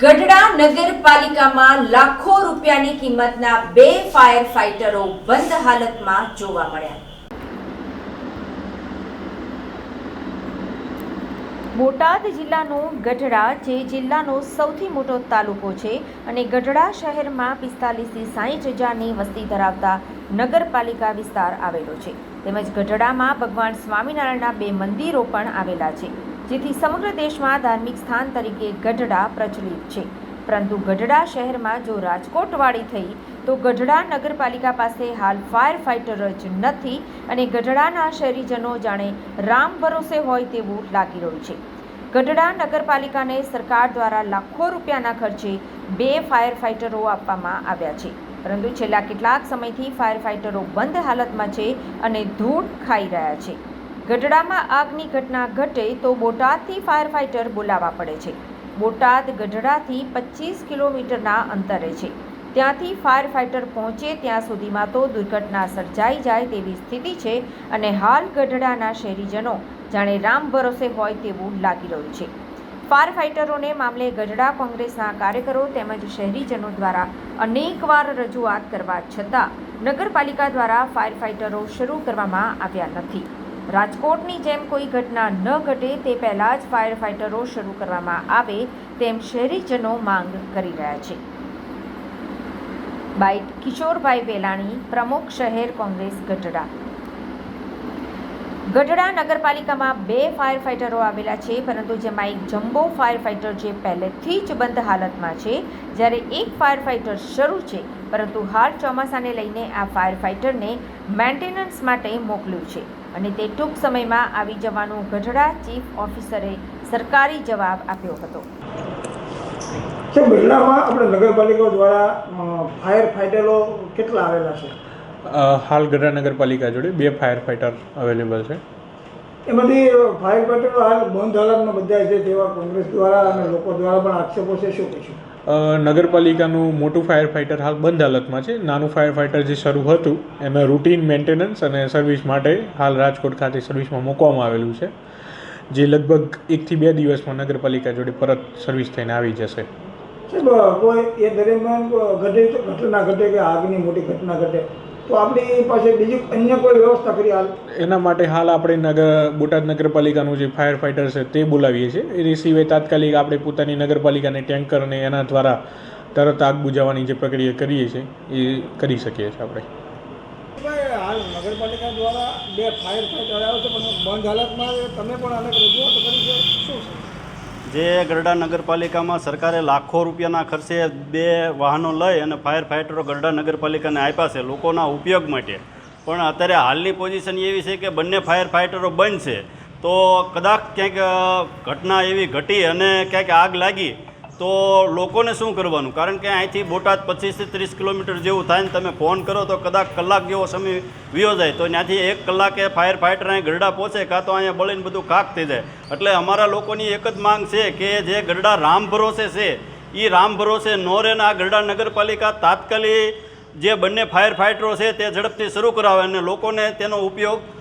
ગઢડા નગરપાલિકામાં લાખો રૂપિયાની કિંમતના 2 ફાયર ફાઇટરો બંધ હાલતમાં જોવા મળ્યા। બોટાદ જિલ્લાનો ગઢડા જે જિલ્લાનો સૌથી મોટો તાલુકો છે અને ગઢડા શહેરમાં 45 થી 60 હજારની વસ્તી ધરાવતા નગરપાલિકા વિસ્તાર આવેલો છે। તેમજ ગઢડામાં ભગવાન સ્વામિનારાયણના 2 મંદિરો પણ આવેલા છે, જેથી સમગ્ર દેશમાં ધાર્મિક સ્થાન તરીકે ગઢડા પ્રચલિત છે। પરંતુ ગઢડા શહેરમાં જો રાજકોટવાળી થઈ તો ગઢડા નગરપાલિકા પાસે હાલ ફાયર ફાઇટર જ નથી અને ગઢડાના શહેરીજનો જાણે રામ ભરોસે હોય તેવું લાગી રહ્યું છે। ગઢડા નગરપાલિકાને સરકાર દ્વારા લાખો રૂપિયાના ખર્ચે 2 ફાયર ફાઇટરો આપવામાં આવ્યા છે, પરંતુ છેલ્લા કેટલાક સમયથી ફાયર ફાઇટરો બંધ હાલતમાં છે અને ધૂળ ખાઈ રહ્યા છે। ગઢડામાં આગની ઘટના ઘટે તો બોટાદથી ફાયર ફાઇટર બોલાવવા પડે છે। બોટાદ ગઢડાથી 25 કિલોમીટરના અંતરે છે, ત્યાંથી ફાયર ફાઇટર પહોંચે ત્યાં સુધીમાં તો દુર્ઘટના સર્જાઈ જાય તેવી સ્થિતિ છે અને હાલ ગઢડાના શહેરીજનો જાણે રામ ભરોસે હોય તેવું લાગી રહ્યું છે। ફાયર ફાઇટરોને મામલે ગઢડા કોંગ્રેસના કાર્યકરો તેમજ શહેરીજનો દ્વારા અનેકવાર રજૂઆત કરવા છતાં નગરપાલિકા દ્વારા ફાયર ફાઇટરો શરૂ કરવામાં આવ્યા નથી। રાજકોટની જેમ કોઈ ઘટના ન ઘટે તે પહેલાં જ ફાયર ફાઇટરો શરૂ કરવામાં આવે તેમ શહેરીજનો માંગ કરી રહ્યા છે। બાઇટ કિશોરભાઈ વેલાણી, પ્રમુખ શહેર કોંગ્રેસ ગઢડા। ગઢડા નગરપાલિકામાં 2 ફાયર ફાઇટરો આવેલા છે, પરંતુ જેમાં એક જમ્બો ફાયર ફાઇટર જે પહેલેથી જ બંધ હાલતમાં છે, જ્યારે એક ફાયર ફાઇટર શરૂ છે, પરંતુ હાલ ચોમાસાને લઈને આ ફાયર ફાઇટરને મેન્ટેનન્સ માટે મોકલ્યું છે અને તે ટૂંક સમયમાં આવી જવાનું ગઢડા ચીફ ઓફિસરે સરકારી જવાબ આપ્યો હતો। ગઢડામાં આપણે નગરપાલિકા દ્વારા ફાયર ફાઇટરો કેટલા આવેલા છે? હાલ ગઢડા નગરપાલિકા જોડે 2 ફાયર ફાઇટર અવેલેબલ છે। એમાંથી ફાયર ફાઇટરો હાલ બંધ હાલતમાં બધા છે તેવા કોંગ્રેસ દ્વારા અને લોકો દ્વારા પણ આક્ષેપો છે, શું કહેશું? નગરપાલિકાનું મોટું ફાયર ફાઇટર હાલ બંધ હાલતમાં છે। નાનું ફાયર ફાઇટર જે શરૂ હતું એમાં રૂટીન મેન્ટેનન્સ અને સર્વિસ માટે હાલ રાજકોટ ખાતે સર્વિસમાં મૂકવામાં આવેલું છે, જે લગભગ 1 થી 2 દિવસમાં નગરપાલિકા જોડે પરત સર્વિસ થઈને આવી જશે। કોઈ એ દરમિયાન ઘટના ઘટે કે આગની મોટી ઘટના ઘટે તો આપણી પાસે બીજી અન્ય કોઈ વ્યવસ્થા કરી હાલ? એના માટે હાલ આપણે બોટાદ નગરપાલિકાનું જે ફાયર ફાઇટર છે તે બોલાવીએ છીએ। એ સિવાય તાત્કાલિક આપણે પોતાની નગરપાલિકાને ટેન્કર અને એના દ્વારા તરત આગ બુઝાવવાની જે પ્રક્રિયા કરીએ છીએ એ કરી શકીએ છીએ આપણે। હાલ નગરપાલિકા દ્વારા 2 ફાયર ફાઇટર આવ્યો છે, પણ બંધ હાલતમાં તમે પણ અનેક રજૂઆતો કરી છે, શું છે? જે ગઢડા નગરપાલિકામાં સરકારે લાખો રૂપિયાના ખર્ચે 2 વાહનો લઈ અને ફાયર ફાઇટરો ગઢડા નગરપાલિકાને આપ્યા છે લોકોના ઉપયોગ માટે, પણ અત્યારે હાલની પોઝિશન એવી છે કે બંને ફાયર ફાઇટરો બંધ છે, તો કદાચ ક્યાંક ઘટના એવી ઘટી અને ક્યાંક આગ લાગી તો લોકોને શું કરવાનું? કારણ કે અહીંથી બોટાદ 25 થી 30 કિલોમીટર જેવું થાય ને તમે ફોન કરો તો કદાચ કલાક જેવો સમય વીયો જાય, તો ત્યાંથી 1 કલાકે ફાયર ફાઇટર અહીં ગઢડા પહોંચે કાં તો અહીંયા બળીને બધું ખાક થઈ જાય। એટલે અમારા લોકોની એક જ માંગ છે કે જે ગઢડા રામ ભરોસે છે એ રામ ભરોસે નો રહે ને આ ગઢડા નગરપાલિકા તાત્કાલિક જે બંને ફાયર ફાઇટરો છે તે ઝડપથી શરૂ કરાવે અને લોકોને તેનો ઉપયોગ